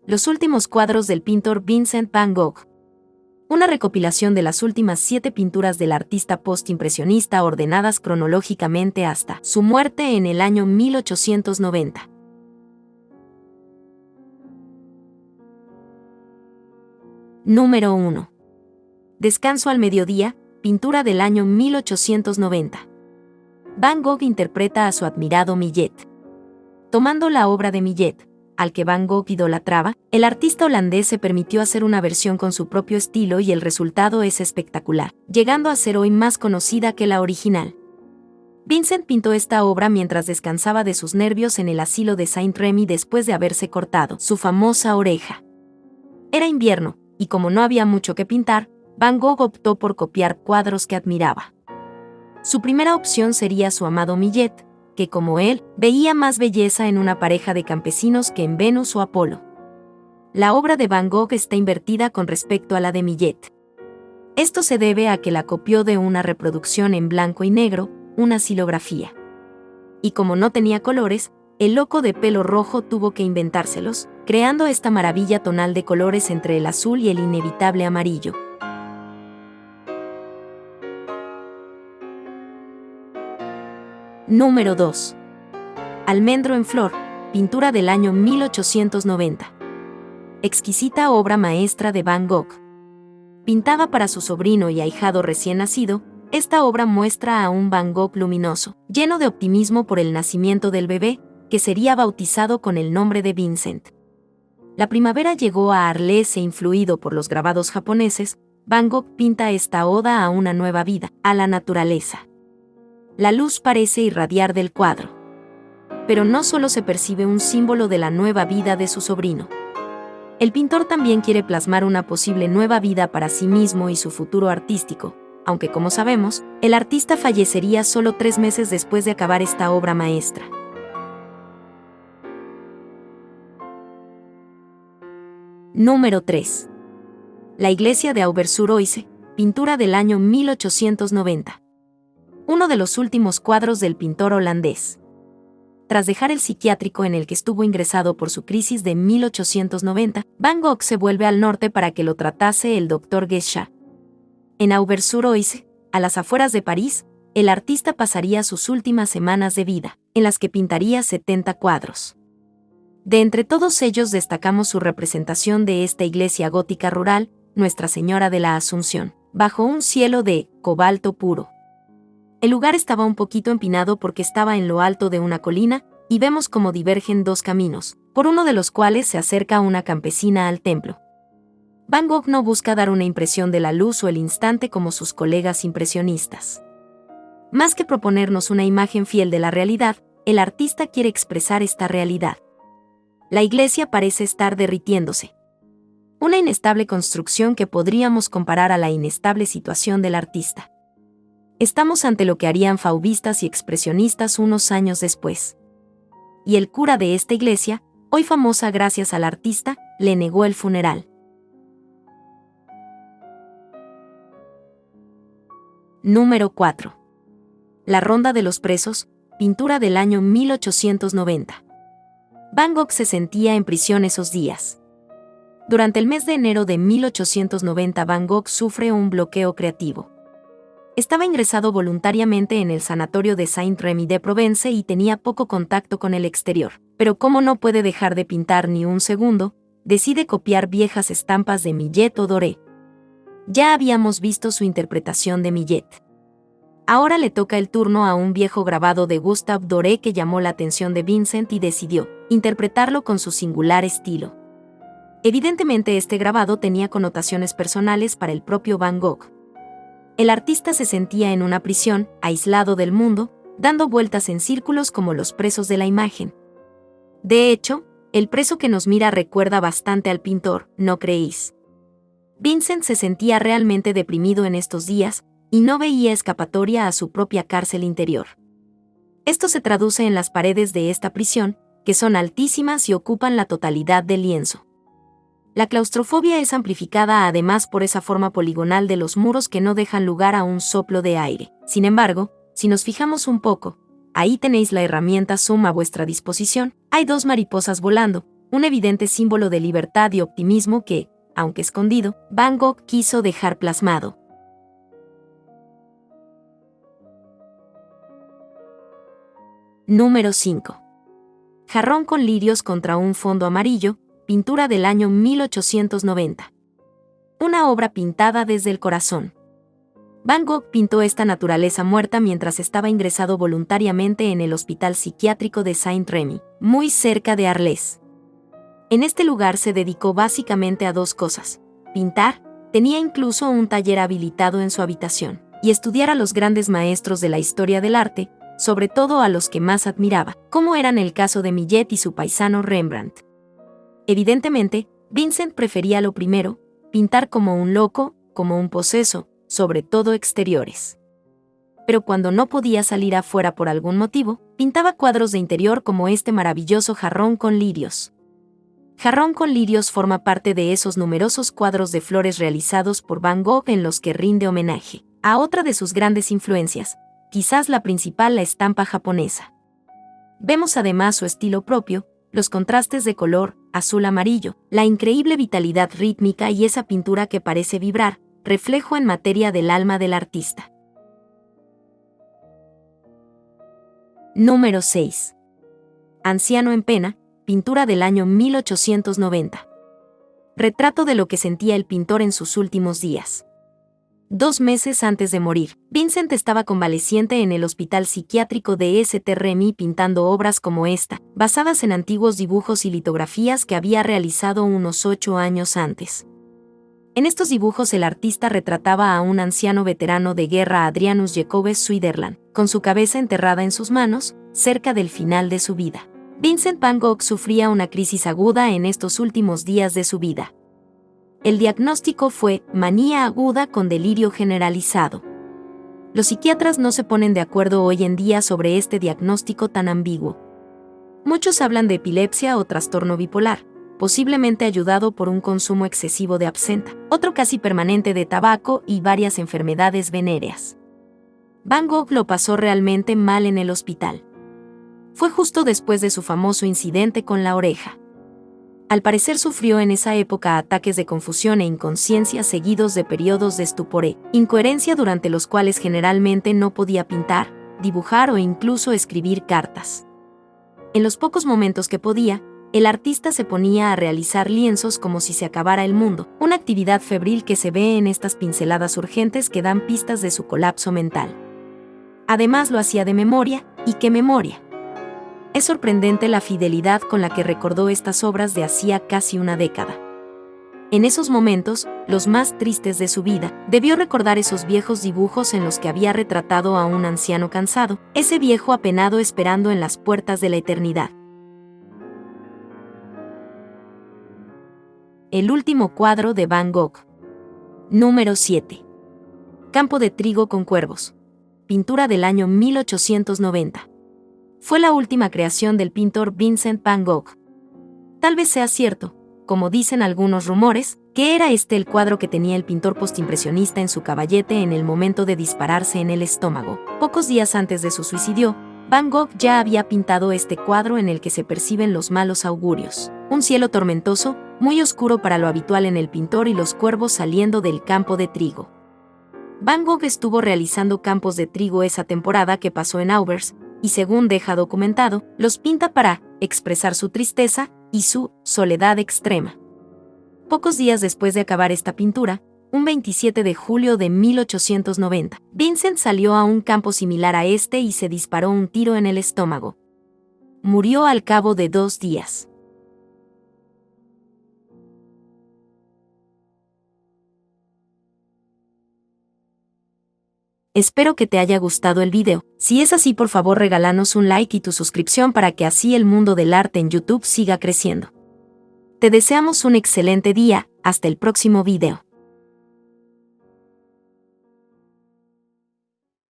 Los últimos cuadros del pintor Vincent van Gogh. Una recopilación de las últimas 7 pinturas del artista postimpresionista ordenadas cronológicamente hasta su muerte en el año 1890. Número 1. Descanso al mediodía, pintura del año 1890. Van Gogh interpreta a su admirado Millet. Tomando la obra de Millet, al que Van Gogh idolatraba, el artista holandés se permitió hacer una versión con su propio estilo y el resultado es espectacular, llegando a ser hoy más conocida que la original. Vincent pintó esta obra mientras descansaba de sus nervios en el asilo de Saint-Rémy después de haberse cortado su famosa oreja. Era invierno, y como no había mucho que pintar, Van Gogh optó por copiar cuadros que admiraba. Su primera opción sería su amado Millet, que como él, veía más belleza en una pareja de campesinos que en Venus o Apolo. La obra de Van Gogh está invertida con respecto a la de Millet. Esto se debe a que la copió de una reproducción en blanco y negro, una xilografía. Y como no tenía colores, el loco de pelo rojo tuvo que inventárselos, creando esta maravilla tonal de colores entre el azul y el inevitable amarillo. Número 2. Almendro en flor, pintura del año 1890. Exquisita obra maestra de Van Gogh. Pintada para su sobrino y ahijado recién nacido, esta obra muestra a un Van Gogh luminoso, lleno de optimismo por el nacimiento del bebé, que sería bautizado con el nombre de Vincent. La primavera llegó a Arles e influido por los grabados japoneses, Van Gogh pinta esta oda a una nueva vida, a la naturaleza. La luz parece irradiar del cuadro. Pero no solo se percibe un símbolo de la nueva vida de su sobrino. El pintor también quiere plasmar una posible nueva vida para sí mismo y su futuro artístico, aunque como sabemos, el artista fallecería solo 3 meses después de acabar esta obra maestra. Número 3. La iglesia de Auvers-sur-Oise, pintura del año 1890. Uno de los últimos cuadros del pintor holandés. Tras dejar el psiquiátrico en el que estuvo ingresado por su crisis de 1890, Van Gogh se vuelve al norte para que lo tratase el Dr. Guéchat. En Auvers-sur-Oise, a las afueras de París, el artista pasaría sus últimas semanas de vida, en las que pintaría 70 cuadros. De entre todos ellos destacamos su representación de esta iglesia gótica rural, Nuestra Señora de la Asunción, bajo un cielo de cobalto puro. El lugar estaba un poquito empinado porque estaba en lo alto de una colina, y vemos cómo divergen 2 caminos, por uno de los cuales se acerca una campesina al templo. Van Gogh no busca dar una impresión de la luz o el instante como sus colegas impresionistas. Más que proponernos una imagen fiel de la realidad, el artista quiere expresar esta realidad. La iglesia parece estar derritiéndose. Una inestable construcción que podríamos comparar a la inestable situación del artista. Estamos ante lo que harían fauvistas y expresionistas unos años después. Y el cura de esta iglesia, hoy famosa gracias al artista, le negó el funeral. Número 4. La Ronda de los Presos, pintura del año 1890. Van Gogh se sentía en prisión esos días. Durante el mes de enero de 1890 Van Gogh sufre un bloqueo creativo. Estaba ingresado voluntariamente en el sanatorio de Saint-Rémy-de-Provence y tenía poco contacto con el exterior, pero como no puede dejar de pintar ni un segundo, decide copiar viejas estampas de Millet o Doré. Ya habíamos visto su interpretación de Millet. Ahora le toca el turno a un viejo grabado de Gustave Doré que llamó la atención de Vincent y decidió interpretarlo con su singular estilo. Evidentemente este grabado tenía connotaciones personales para el propio Van Gogh. El artista se sentía en una prisión, aislado del mundo, dando vueltas en círculos como los presos de la imagen. De hecho, el preso que nos mira recuerda bastante al pintor, ¿no creéis? Vincent se sentía realmente deprimido en estos días, y no veía escapatoria a su propia cárcel interior. Esto se traduce en las paredes de esta prisión, que son altísimas y ocupan la totalidad del lienzo. La claustrofobia es amplificada además por esa forma poligonal de los muros que no dejan lugar a un soplo de aire. Sin embargo, si nos fijamos un poco, ahí tenéis la herramienta zoom a vuestra disposición, hay 2 mariposas volando, un evidente símbolo de libertad y optimismo que, aunque escondido, Van Gogh quiso dejar plasmado. Número 5. Jarrón con lirios contra un fondo amarillo, pintura del año 1890. Una obra pintada desde el corazón. Van Gogh pintó esta naturaleza muerta mientras estaba ingresado voluntariamente en el Hospital Psiquiátrico de Saint-Rémy, muy cerca de Arles. En este lugar se dedicó básicamente a dos cosas: pintar, tenía incluso un taller habilitado en su habitación, y estudiar a los grandes maestros de la historia del arte, sobre todo a los que más admiraba, como eran el caso de Millet y su paisano Rembrandt. Evidentemente, Vincent prefería lo primero, pintar como un loco, como un poseso, sobre todo exteriores. Pero cuando no podía salir afuera por algún motivo, pintaba cuadros de interior como este maravilloso jarrón con lirios. Jarrón con lirios forma parte de esos numerosos cuadros de flores realizados por Van Gogh en los que rinde homenaje a otra de sus grandes influencias, quizás la principal, la estampa japonesa. Vemos además su estilo propio, los contrastes de color, azul-amarillo, la increíble vitalidad rítmica y esa pintura que parece vibrar, reflejo en materia del alma del artista. Número 6. Anciano en pena, pintura del año 1890. Retrato de lo que sentía el pintor en sus últimos días. 2 meses antes de morir, Vincent estaba convaleciente en el Hospital Psiquiátrico de Saint-Rémy pintando obras como esta, basadas en antiguos dibujos y litografías que había realizado unos 8 años antes. En estos dibujos el artista retrataba a un anciano veterano de guerra, Adrianus Jacobus Swiderland, con su cabeza enterrada en sus manos, cerca del final de su vida. Vincent van Gogh sufría una crisis aguda en estos últimos días de su vida. El diagnóstico fue manía aguda con delirio generalizado. Los psiquiatras no se ponen de acuerdo hoy en día sobre este diagnóstico tan ambiguo. Muchos hablan de epilepsia o trastorno bipolar, posiblemente ayudado por un consumo excesivo de absenta, otro casi permanente de tabaco y varias enfermedades venéreas. Van Gogh lo pasó realmente mal en el hospital. Fue justo después de su famoso incidente con la oreja. Al parecer sufrió en esa época ataques de confusión e inconsciencia seguidos de periodos de estupor e incoherencia durante los cuales generalmente no podía pintar, dibujar o incluso escribir cartas. En los pocos momentos que podía, el artista se ponía a realizar lienzos como si se acabara el mundo, una actividad febril que se ve en estas pinceladas urgentes que dan pistas de su colapso mental. Además lo hacía de memoria, ¿y qué memoria? Es sorprendente la fidelidad con la que recordó estas obras de hacía casi una década. En esos momentos, los más tristes de su vida, debió recordar esos viejos dibujos en los que había retratado a un anciano cansado, ese viejo apenado esperando en las puertas de la eternidad. El último cuadro de Van Gogh. Número 7. Campo de trigo con cuervos. Pintura del año 1890. Fue la última creación del pintor Vincent van Gogh. Tal vez sea cierto, como dicen algunos rumores, que era este el cuadro que tenía el pintor postimpresionista en su caballete en el momento de dispararse en el estómago. Pocos días antes de su suicidio, Van Gogh ya había pintado este cuadro en el que se perciben los malos augurios. Un cielo tormentoso, muy oscuro para lo habitual en el pintor y los cuervos saliendo del campo de trigo. Van Gogh estuvo realizando campos de trigo esa temporada que pasó en Auvers, y según deja documentado, los pinta para expresar su tristeza y su soledad extrema. Pocos días después de acabar esta pintura, un 27 de julio de 1890, Vincent salió a un campo similar a este y se disparó un tiro en el estómago. Murió al cabo de 2 días. Espero que te haya gustado el video. Si es así, por favor regálanos un like y tu suscripción para que así el mundo del arte en YouTube siga creciendo. Te deseamos un excelente día, hasta el próximo video.